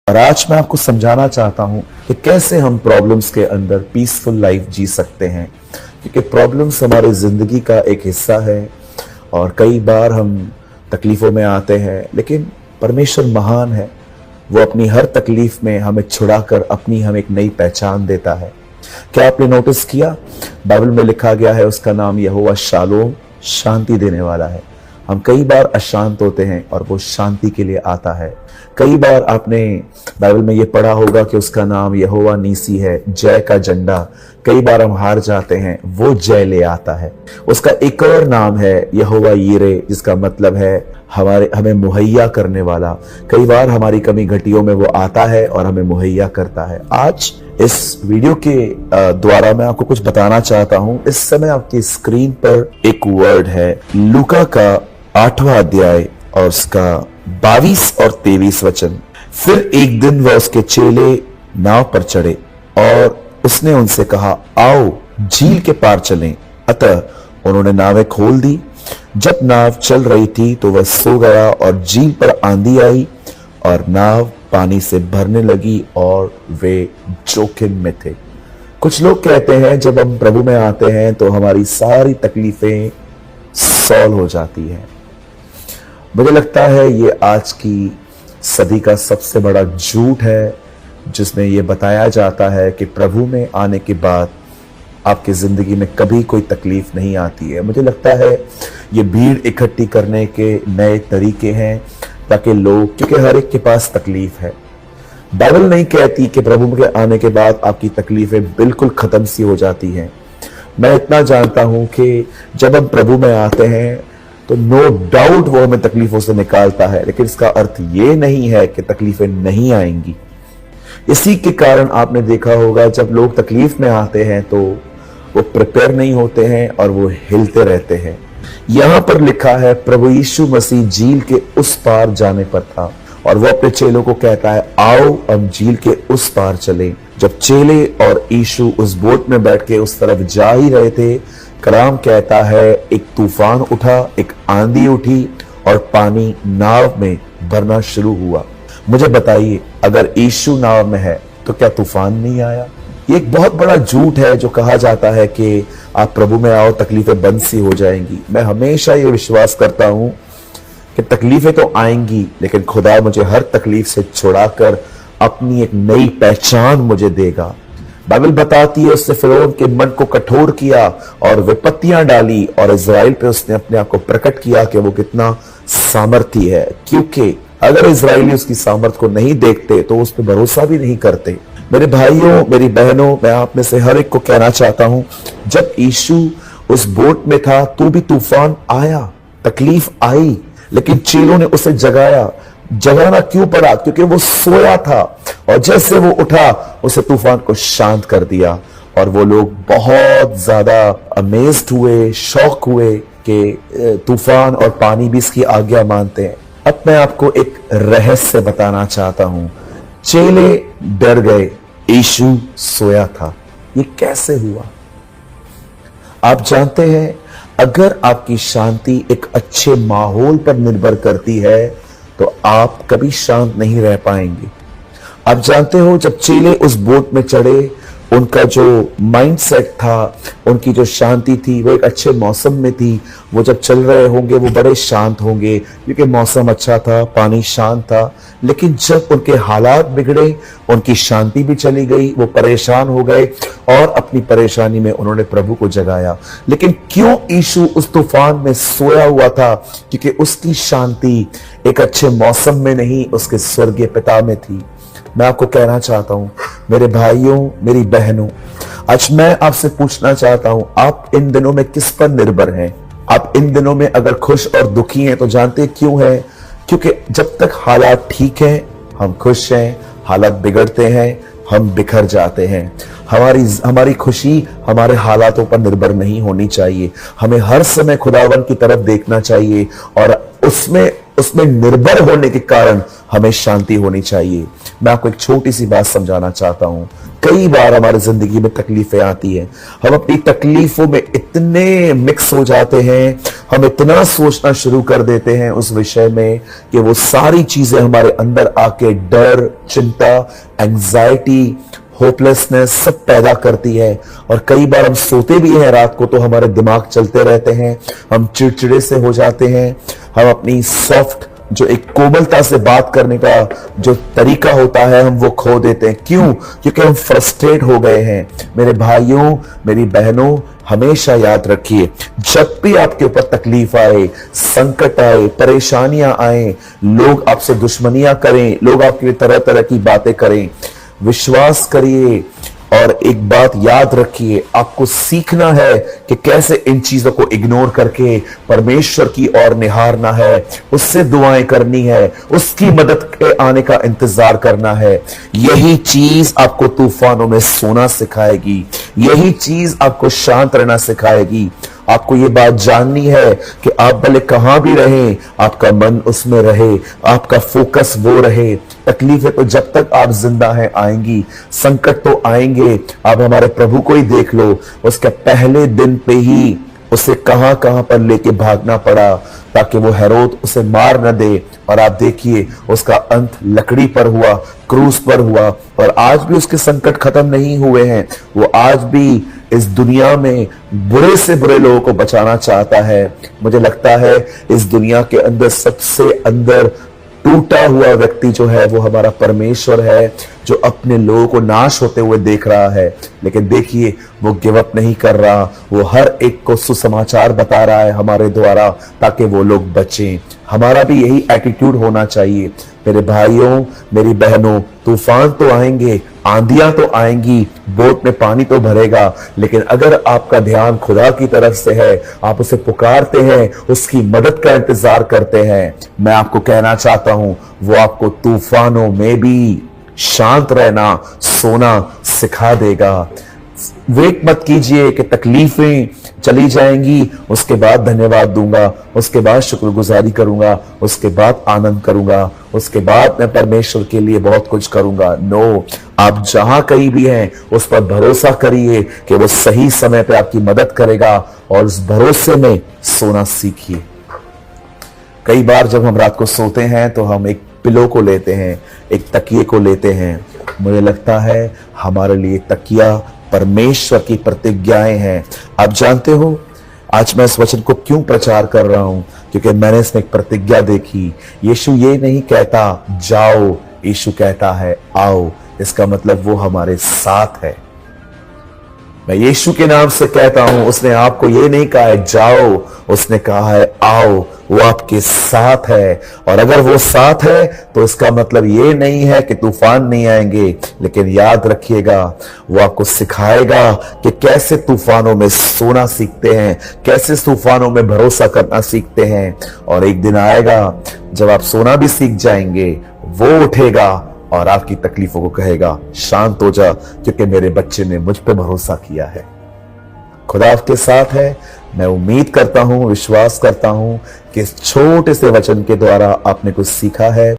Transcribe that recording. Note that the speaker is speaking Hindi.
और आज मैं आपको समझाना चाहता हूं कि कैसे हम प्रॉब्लम्स के अंदर पीसफुल लाइफ जी सकते हैं, क्योंकि प्रॉब्लम्स हमारे ज़िंदगी का एक हिस्सा है और कई बार हम तकलीफ़ों में आते हैं, लेकिन परमेश्वर महान है। वो अपनी हर तकलीफ में हमें छुड़ाकर अपनी हमें एक नई पहचान देता है। क्या आपने नोटिस किया, बाइबल में लिखा गया है उसका नाम यहोवा शालोम, शांति देने वाला है। हम कई बार अशांत होते हैं और वो शांति के लिए आता है। कई बार आपने बाइबल में ये पढ़ा होगा कि उसका नाम यहोवा नीसी है, जय का झंडा। कई बार हम हार जाते हैं, वो जय ले आता है। उसका एक और नाम है यहोवा यीरे, जिसका मतलब है हमें मुहैया करने वाला। कई बार हमारी कमी घटियों में वो आता है और हमें मुहैया करता है। आज इस वीडियो के द्वारा मैं आपको कुछ बताना चाहता हूं। इस समय आपकी स्क्रीन पर एक वर्ड है, लूका का 8वां अध्याय और उसका 22 और 23 वचन। फिर एक दिन वह उसके चेले नाव पर चढ़े और उसने उनसे कहा, आओ झील के पार चलें। अतः उन्होंने नावें खोल दी। जब नाव चल रही थी तो वह सो गया और झील पर आंधी आई और नाव पानी से भरने लगी और वे जोखिम में थे। कुछ लोग कहते हैं जब हम प्रभु में आते हैं तो हमारी सारी तकलीफें सॉल्व हो जाती हैं। मुझे लगता है ये आज की सदी का सबसे बड़ा झूठ है, जिसमें यह बताया जाता है कि प्रभु में आने के बाद आपकी जिंदगी में कभी कोई तकलीफ नहीं आती है। मुझे लगता है ये भीड़ इकट्ठी करने के नए तरीके हैं ताकि लोग, क्योंकि हर एक के पास तकलीफ है। बाइबल नहीं कहती कि प्रभु के आने के बाद आपकी तकलीफें बिल्कुल खत्म सी हो जाती हैं। मैं इतना जानता हूं कि जब हम प्रभु में आते हैं तो नो डाउट वो हमें तकलीफों से निकालता है, लेकिन इसका अर्थ ये नहीं है कि तकलीफें नहीं आएंगी। इसी के कारण आपने देखा होगा जब लोग तकलीफ में आते हैं तो वो प्रिपेयर नहीं होते हैं और वो हिलते रहते हैं। यहां पर लिखा है प्रभु यीशु मसीह झील के उस पार जाने पर था और वो अपने चेलों को कहता है, आओ हम झील के उस पार चले। जब चेले और यीशु उस बोट में बैठ के उस तरफ जा ही रहे थे, कलाम कहता है एक तूफान उठा, एक आंधी उठी और पानी नाव में भरना शुरू हुआ। मुझे बताइए, अगर यीशु नाव में है तो क्या तूफान नहीं आया? ये एक बहुत बड़ा झूठ है जो कहा जाता है कि आप प्रभु में आओ तकलीफें बंद सी हो जाएंगी। मैं हमेशा ये विश्वास करता हूं कि तकलीफें तो आएंगी, लेकिन खुदा मुझे हर तकलीफ से छुड़ाकर अपनी एक नई पहचान मुझे देगा। बाइबल बताती है उसने फिरौन के मन को कठोर किया और विपत्तियां डाली और इजराइल पे उसने अपने आप को प्रकट किया कि वो कितना सामर्थी है। क्योंकि अगर इजराइली उसकी सामर्थ को नहीं देखते तो उस पर भरोसा भी नहीं करते। मेरे भाइयों, मेरी बहनों, मैं आप में से हर एक को कहना चाहता हूं, जब यीशु उस बोट में था तो भी तूफान आया, तकलीफ आई, लेकिन चेलों ने उसे जगाना क्यों पड़ा? क्योंकि वो सोया था और जैसे वो उठा उसे तूफान को शांत कर दिया और वो लोग बहुत ज्यादा अमेज्ड हुए, शॉक हुए कि तूफान और पानी भी इसकी आज्ञा मानते हैं। अब मैं आपको एक रहस्य बताना चाहता हूं। चेले डर गए, यीशु सोया था। ये कैसे हुआ? आप जानते हैं, अगर आपकी शांति एक अच्छे माहौल पर निर्भर करती है तो आप कभी शांत नहीं रह पाएंगे। आप जानते हो, जब चेले उस बोट में चढ़े, उनका जो माइंडसेट था, उनकी जो शांति थी, वो एक अच्छे मौसम में थी। वो जब चल रहे होंगे वो बड़े शांत होंगे क्योंकि मौसम अच्छा था, पानी शांत था। लेकिन जब उनके हालात बिगड़े, उनकी शांति भी चली गई, वो परेशान हो गए और अपनी परेशानी में उन्होंने प्रभु को जगाया। लेकिन क्यों यीशु उस तूफान में सोया हुआ था? क्योंकि उसकी शांति एक अच्छे मौसम में नहीं, उसके स्वर्गीय पिता में थी। मैं आपको कहना चाहता हूं, मेरे भाइयों, मेरी बहनों, आज मैं आपसे पूछना चाहता हूं, आप इन दिनों में किस पर निर्भर हैं? आप इन दिनों में अगर खुश और दुखी हैं तो जानते क्यों हैं? क्योंकि जब तक हालात ठीक हैं हम खुश हैं, हालात बिगड़ते हैं हम बिखर जाते हैं। हमारी खुशी हमारे हालातों पर निर्भर नहीं होनी चाहिए। हमें हर समय खुदावन की तरफ देखना चाहिए और उसमें निर्भर होने के कारण हमें शांति होनी चाहिए। मैं आपको एक छोटी सी बात समझाना चाहता हूं। कई बार हमारी जिंदगी में तकलीफें आती हैं, हम अपनी तकलीफों में इतने मिक्स हो जाते हैं, हम इतना सोचना शुरू कर देते हैं उस विषय में कि वो सारी चीजें हमारे अंदर आके डर, चिंता, एंजाइटी, होपलेसनेस सब पैदा करती है। और कई बार हम सोते भी हैं रात को तो हमारे दिमाग चलते रहते हैं, हम चिड़चिड़े से हो जाते हैं, हम अपनी सॉफ्ट जो एक कोमलता से बात करने का जो तरीका होता है हम वो खो देते हैं। क्यों? क्योंकि हम फ्रस्ट्रेट हो गए हैं। मेरे भाइयों, मेरी बहनों, हमेशा याद रखिए, जब भी आपके ऊपर तकलीफ आए, संकट आए, परेशानियां आए, लोग आपसे दुश्मनियां करें, लोग आपके लिए तरह तरह की बातें करें, विश्वास करिए और एक बात याद रखिए, आपको सीखना है कि कैसे इन चीजों को इग्नोर करके परमेश्वर की ओर निहारना है, उससे दुआएं करनी है, उसकी मदद के आने का इंतजार करना है। यही चीज आपको तूफानों में सोना सिखाएगी, यही चीज आपको शांत रहना सिखाएगी। आपको ये बात जाननी है कि आप भले कहां भी रहें, आपका मन उसमें रहे, आपका फोकस वो रहे। तकलीफें तो जब तक आप जिंदा हैं आएंगी, संकट तो आएंगे। आप हमारे प्रभु को ही देख लो, उसके पहले दिन पे ही उसे कहां कहां पर लेके भागना पड़ा ताकि वो हेरोद उसे मार न दे। और आप देखिए उसका अंत लकड़ी पर हुआ, क्रूस पर हुआ। और आज भी उसके संकट खत्म नहीं हुए हैं। वो आज भी इस दुनिया में बुरे से बुरे लोगों को बचाना चाहता है। मुझे लगता है इस दुनिया के अंदर सबसे अंदर टूटा हुआ व्यक्ति जो है वो हमारा परमेश्वर है, जो अपने लोगों को नाश होते हुए देख रहा है। लेकिन देखिए वो गिव अप नहीं कर रहा, वो हर एक को सुसमाचार बता रहा है हमारे द्वारा ताकि वो लोग बचें। हमारा भी यही एटीट्यूड होना चाहिए। मेरे भाइयों, मेरी बहनों, तूफान तो आएंगे, आंधियां तो आएंगी, बोट में पानी तो भरेगा, लेकिन अगर आपका ध्यान खुदा की तरफ से है, आप उसे पुकारते हैं, उसकी मदद का इंतजार करते हैं, मैं आपको कहना चाहता हूं वो आपको तूफानों में भी शांत रहना, सोना सिखा देगा। वेट मत कीजिए कि तकलीफें चली जाएंगी, उसके बाद धन्यवाद दूंगा, उसके बाद शुक्रगुजारी करूंगा, उसके बाद आनंद करूंगा, उसके बाद मैं परमेश्वर के लिए बहुत कुछ करूंगा। नो, आप जहां कहीं भी हैं उस पर भरोसा करिए कि वो सही समय पे आपकी मदद करेगा और उस भरोसे में सोना सीखिए। कई बार जब हम रात को सोते हैं तो हम एक पिलो को लेते हैं, एक तकिए को लेते हैं। मुझे लगता है हमारे लिए तकिया परमेश्वर की प्रतिज्ञाएं हैं। आप जानते हो आज मैं इस वचन को क्यों प्रचार कर रहा हूं? क्योंकि मैंने इसमें एक प्रतिज्ञा देखी। यीशु ये नहीं कहता जाओ, यीशु कहता है आओ। इसका मतलब वो हमारे साथ है। मैं यीशु के नाम से कहता हूं, उसने आपको ये नहीं कहा है जाओ, उसने कहा है आओ। वो आपके साथ है और अगर वो साथ है तो इसका मतलब ये नहीं है कि तूफान नहीं आएंगे, लेकिन याद रखिएगा वो आपको सिखाएगा कि कैसे तूफानों में सोना सीखते हैं, कैसे तूफानों में भरोसा करना सीखते हैं। और एक दिन आएगा जब आप सोना भी सीख जाएंगे, वो उठेगा और आपकी तकलीफों को कहेगा शांत हो जा, क्योंकि मेरे बच्चे ने मुझ पे भरोसा किया है। खुदा आपके साथ है। मैं उम्मीद करता हूं, विश्वास करता हूं कि इस छोटे से वचन के द्वारा आपने कुछ सीखा है।